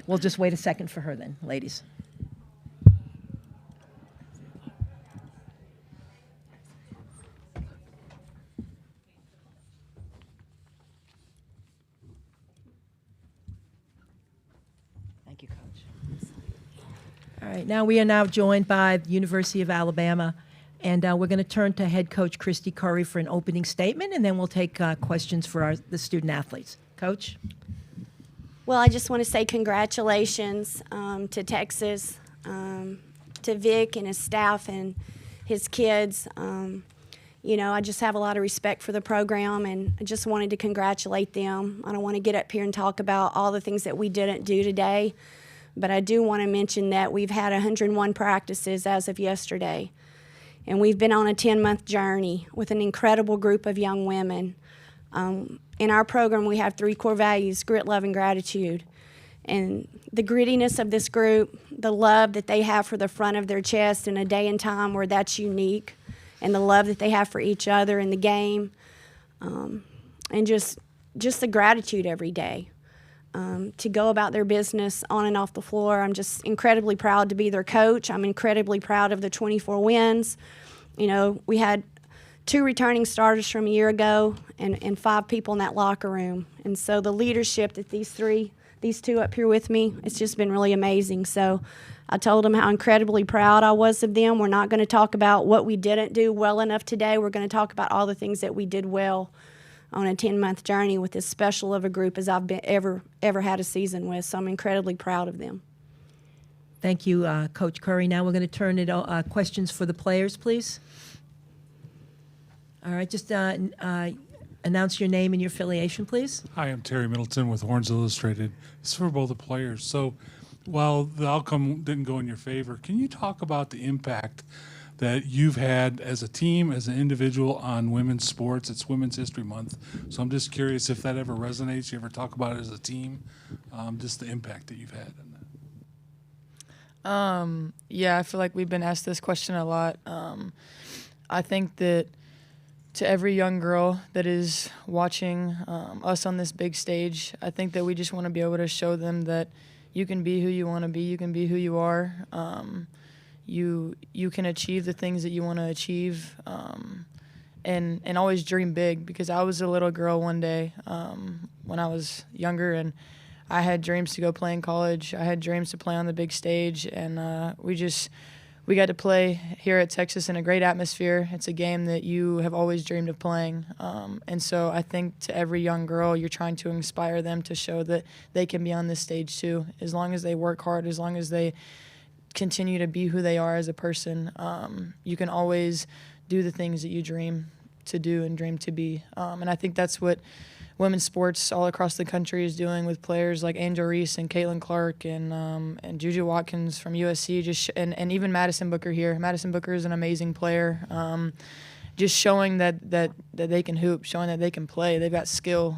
We'll just wait a second for her then, ladies. Thank you, Coach. All right, now we are now joined by the University of Alabama, and we're going to turn to head coach Christy Curry for an opening statement, and then we'll take questions for the student athletes. Coach? Well, I just want to say congratulations to Texas, to Vic and his staff and his kids. I just have a lot of respect for the program, and I just wanted to congratulate them. I don't want to get up here and talk about all the things that we didn't do today, but I do want to mention that we've had 101 practices as of yesterday, and we've been on a 10-month journey with an incredible group of young women. In our program, we have 3 core values: grit, love, and gratitude. And the grittiness of this group, the love that they have for the front of their chest in a day and time where that's unique, and the love that they have for each other in the game, and just the gratitude every day to go about their business on and off the floor. I'm just incredibly proud to be their coach. I'm incredibly proud of the 24 wins. We had 2 returning starters from a year ago and 5 people in that locker room. And so the leadership that these 2 up here with me, it's just been really amazing. So I told them how incredibly proud I was of them. We're not going to talk about what we didn't do well enough today. We're going to talk about all the things that we did well on a 10-month journey with as special of a group as I've ever had a season with. So I'm incredibly proud of them. Thank you, Coach Curry. Now we're going to turn it questions for the players, please. All right, just announce your name and your affiliation, please. Hi, I'm Terry Middleton with Horns Illustrated. It's for both the players. So while the outcome didn't go in your favor, can you talk about the impact that you've had as a team, as an individual on women's sports? It's Women's History Month. So I'm just curious if that ever resonates. You ever talk about it as a team, just the impact that you've had on that? Yeah, I feel like we've been asked this question a lot. I think that to every young girl that is watching us on this big stage, I think that we just want to be able to show them that you can be who you want to be, you can be who you are, you can achieve the things that you want to achieve, and always dream big. Because I was a little girl one day when I was younger, and I had dreams to go play in college. I had dreams to play on the big stage, and we got to play here at Texas in a great atmosphere. It's a game that you have always dreamed of playing. And so I think to every young girl, you're trying to inspire them to show that they can be on this stage too. As long as they work hard, as long as they continue to be who they are as a person, you can always do the things that you dream to do and dream to be. And I think that's what women's sports all across the country is doing with players like Angel Reese and Caitlin Clark and Juju Watkins from USC, and even Madison Booker here. Madison Booker is an amazing player. Just showing that they can hoop, showing that they can play. They've got skill,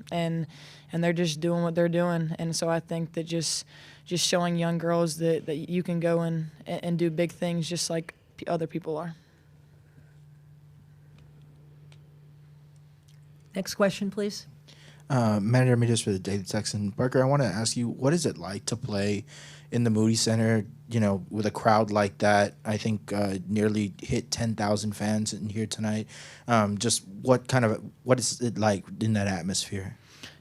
and they're just doing what they're doing. And so I think that just showing young girls that you can go and do big things just like other people are. Next question, please. Matt Ramirez for the Daily Texan. Barker, I want to ask you, what is it like to play in the Moody Center, with a crowd like that? I think nearly hit 10,000 fans in here tonight. Just what is it like in that atmosphere?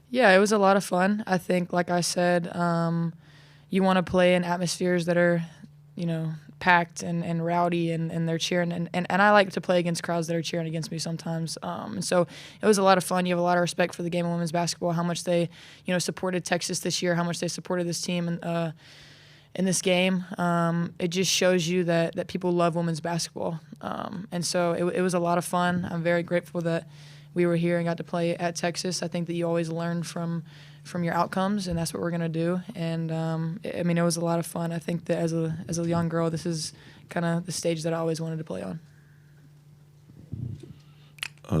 Yeah, it was a lot of fun. I think, like I said, you want to play in atmospheres that are, packed and rowdy and they're cheering. And I like to play against crowds that are cheering against me sometimes. And so it was a lot of fun. You have a lot of respect for the game of women's basketball, how much they, supported Texas this year, how much they supported this team in this game. It just shows you that people love women's basketball. And so it was a lot of fun. I'm very grateful that we were here and got to play at Texas. I think that you always learn from your outcomes, and that's what we're going to do. And, it was a lot of fun. I think that as a young girl, this is kind of the stage that I always wanted to play on.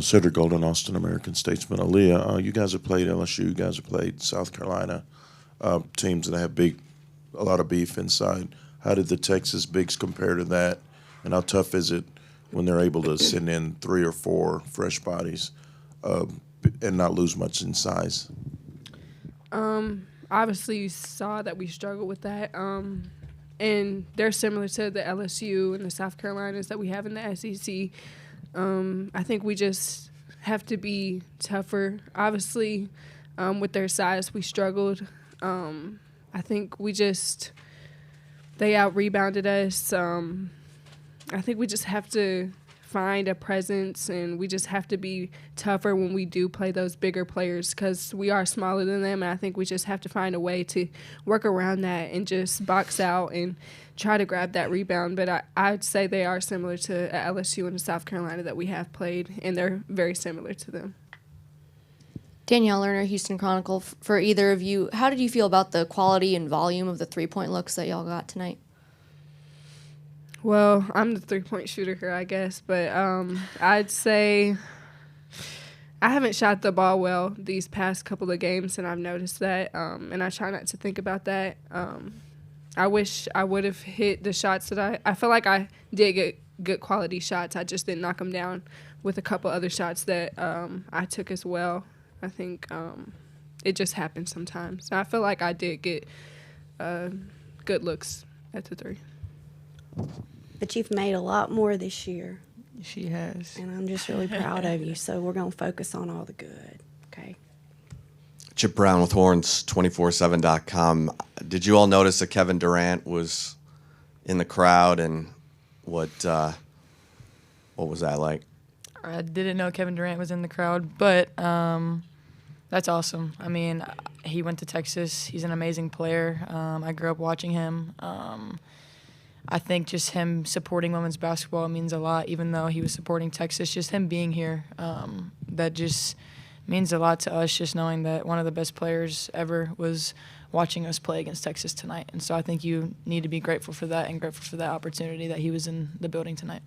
Cedric Golden, Austin American Statesman. Aaliyah, you guys have played LSU, you guys have played South Carolina, teams that have a lot of beef inside. How did the Texas Bigs compare to that, and how tough is it when they're able to send in 3 or 4 fresh bodies and not lose much in size? obviously you saw that we struggled with that. And they're similar to the LSU and the South Carolinas that we have in the SEC. I think we just have to be tougher. Obviously, with their size, we struggled. I think they out-rebounded us. I think we just have to find a presence, and we just have to be tougher when we do play those bigger players because we are smaller than them, and I think we just have to find a way to work around that and just box out and try to grab that rebound. But I'd say they are similar to LSU and South Carolina that we have played, and they're very similar to them. Danielle Lerner, Houston Chronicle. For either of you, how did you feel about the quality and volume of the three-point looks that y'all got tonight? Well, I'm the three-point shooter here, I guess, but I'd say I haven't shot the ball well these past couple of games, and I've noticed that, and I try not to think about that. I wish I would have hit the shots that I feel like I did get good quality shots. I just didn't knock them down with a couple other shots that I took as well. I think it just happens sometimes. I feel like I did get good looks at the three. But you've made a lot more this year, She has. and I'm just really proud of you. So we're going to focus on all the good, okay? Chip Brown with Horns, 247.com. Did you all notice that Kevin Durant was in the crowd, and what was that like? I didn't know Kevin Durant was in the crowd, but that's awesome. I mean, he went to Texas. He's an amazing player. I grew up watching him. I think just him supporting women's basketball means a lot, even though he was supporting Texas. Just him being here, that just means a lot to us, just knowing that one of the best players ever was watching us play against Texas tonight. And so I think you need to be grateful for that and grateful for that opportunity that he was in the building tonight.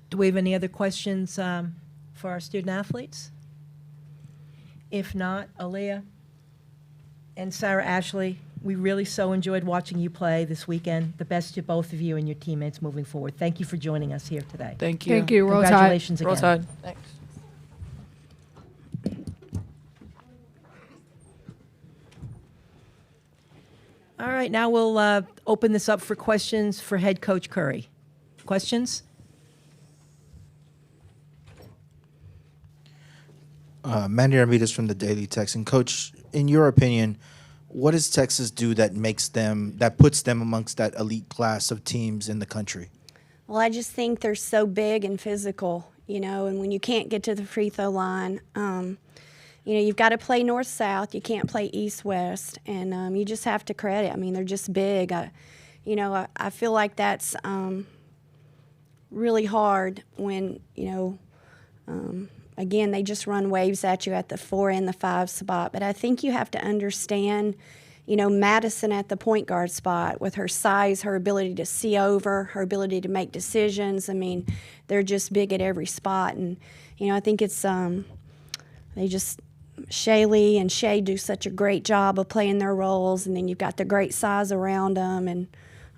Do we have any other questions for our student athletes? If not, Aaliyah and Sarah Ashley, we really so enjoyed watching you play this weekend. The best to both of you and your teammates moving forward. Thank you for joining us here today. Thank you. Thank you. Roll Tide. Congratulations again. Roll Tide. Thanks. All right, now we'll open this up for questions for head coach Curry. Questions? Mandy Armidas from the Daily Texan. Coach, in your opinion, what does Texas do that puts them amongst that elite class of teams in the country? Well, I just think they're so big and physical, and when you can't get to the free throw line, you've got to play north-south. You can't play east-west, and you just have to credit. I mean, they're just big. I feel like that's really hard when, again, they just run waves at you at the 4 and the 5 spot. But I think you have to understand, Madison at the point guard spot with her size, her ability to see over, her ability to make decisions. I mean, they're just big at every spot. And, I think it's Shaylee and Shay do such a great job of playing their roles. And then you've got the great size around them. And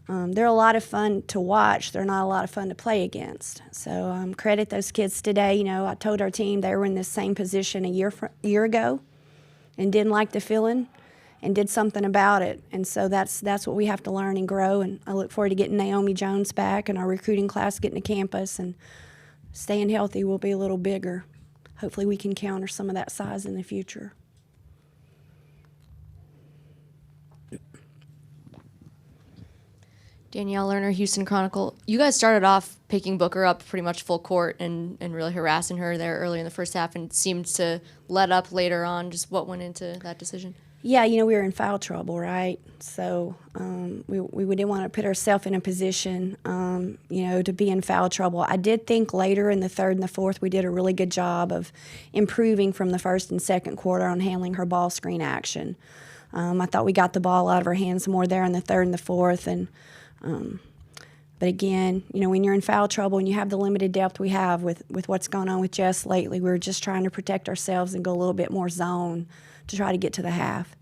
they're a lot of fun to watch. They're not a lot of fun to play against. So credit those kids today. I told our team they were in this same position a year ago and didn't like the feeling and did something about it. And so that's what we have to learn and grow. And I look forward to getting Naomi Jones back and our recruiting class getting to campus and staying healthy. We'll be a little bigger. Hopefully we can counter some of that size in the future. Danielle Lerner, Houston Chronicle. You guys started off picking Booker up pretty much full court and really harassing her there early in the first half and seemed to let up later on. Just what went into that decision? Yeah, we were in foul trouble, right? So we didn't want to put ourselves in a position, to be in foul trouble. I did think later in the third and the fourth we did a really good job of improving from the first and second quarter on handling her ball screen action. I thought we got the ball out of her hands more there in the third and the fourth. But again, when you're in foul trouble and you have the limited depth we have with what's going on with Jess lately, we're just trying to protect ourselves and go a little bit more zone to try to get to the half.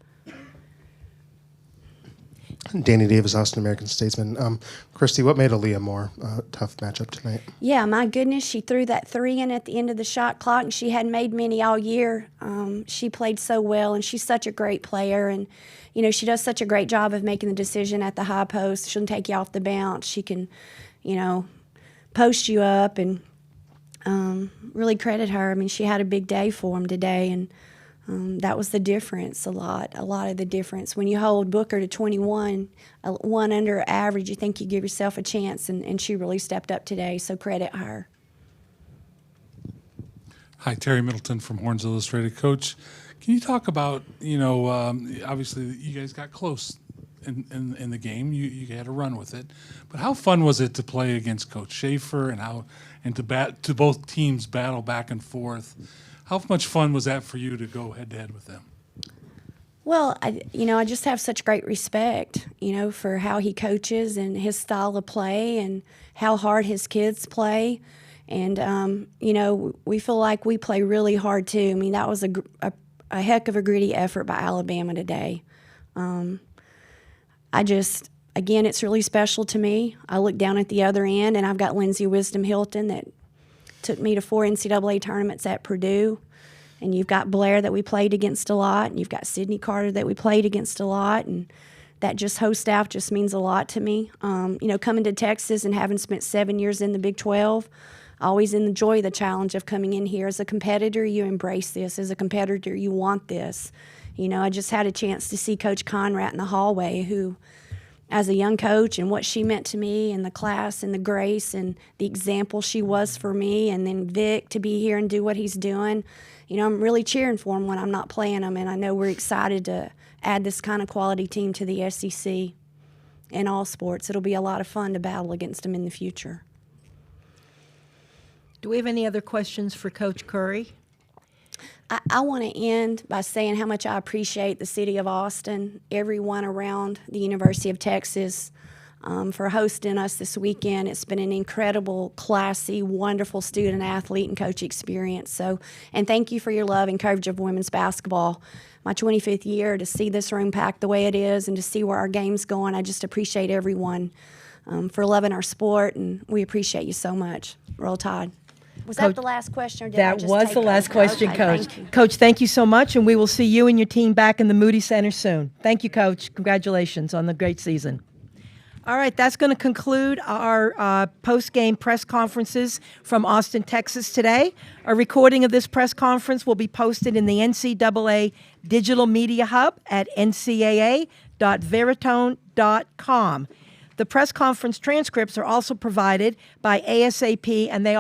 Danny Davis, Austin American Statesman. Christy, what made Aaliyah more tough matchup tonight? Yeah, my goodness, she threw that 3 in at the end of the shot clock, and she hadn't made many all year. She played so well, and she's such a great player. And, you know, she does such a great job of making the decision at the high post. She'll take you off the bounce. She can, you know, post you up, and really credit her. I mean, she had a big day for them today, and that was the difference, a lot of the difference. When you hold Booker to 21, one under average, you think you give yourself a chance, and she really stepped up today, so credit her. Hi, Terry Middleton from Horns Illustrated. Coach, can you talk about, you know, obviously you guys got close in the game. You had a run with it. But how fun was it to play against Coach Schaefer and to both teams battle back and forth? How much fun was that for you to go head-to-head with them? Well, I just have such great respect, for how he coaches and his style of play and how hard his kids play. And, we feel like we play really hard, too. I mean, that was a heck of a gritty effort by Alabama today. Again, it's really special to me. I look down at the other end, and I've got Lindsay Wisdom Hilton that took me to 4 NCAA tournaments at Purdue. And you've got Blair that we played against a lot, and you've got Sydney Carter that we played against a lot, and that whole staff just means a lot to me. Coming to Texas and having spent 7 years in the Big 12, I always enjoy the challenge of coming in here. As a competitor, you embrace this. As a competitor, you want this. I just had a chance to see Coach Conrad in the hallway, who, as a young coach, and what she meant to me and the class and the grace and the example she was for me, and then Vic to be here and do what he's doing. I'm really cheering for him when I'm not playing him, and I know we're excited to add this kind of quality team to the SEC in all sports. It'll be a lot of fun to battle against them in the future. Do we have any other questions for Coach Curry? I want to end by saying how much I appreciate the city of Austin, everyone around the University of Texas, for hosting us this weekend. It's been an incredible, classy, wonderful student, athlete, and coach experience. And thank you for your love and coverage of women's basketball. My 25th year, to see this room packed the way it is and to see where our game's going, I just appreciate everyone for loving our sport, and we appreciate you so much. Roll Tide. Was Coach, that the last question? Or did that I just was take the last over? question, Okay, Coach. thank you. Coach, thank you so much, and we will see you and your team back in the Moody Center soon. Thank you, Coach. Congratulations on the great season. All right, that's going to conclude our post-game press conferences from Austin, Texas today. A recording of this press conference will be posted in the NCAA Digital Media Hub at ncaa.veritone.com. The press conference transcripts are also provided by ASAP, and they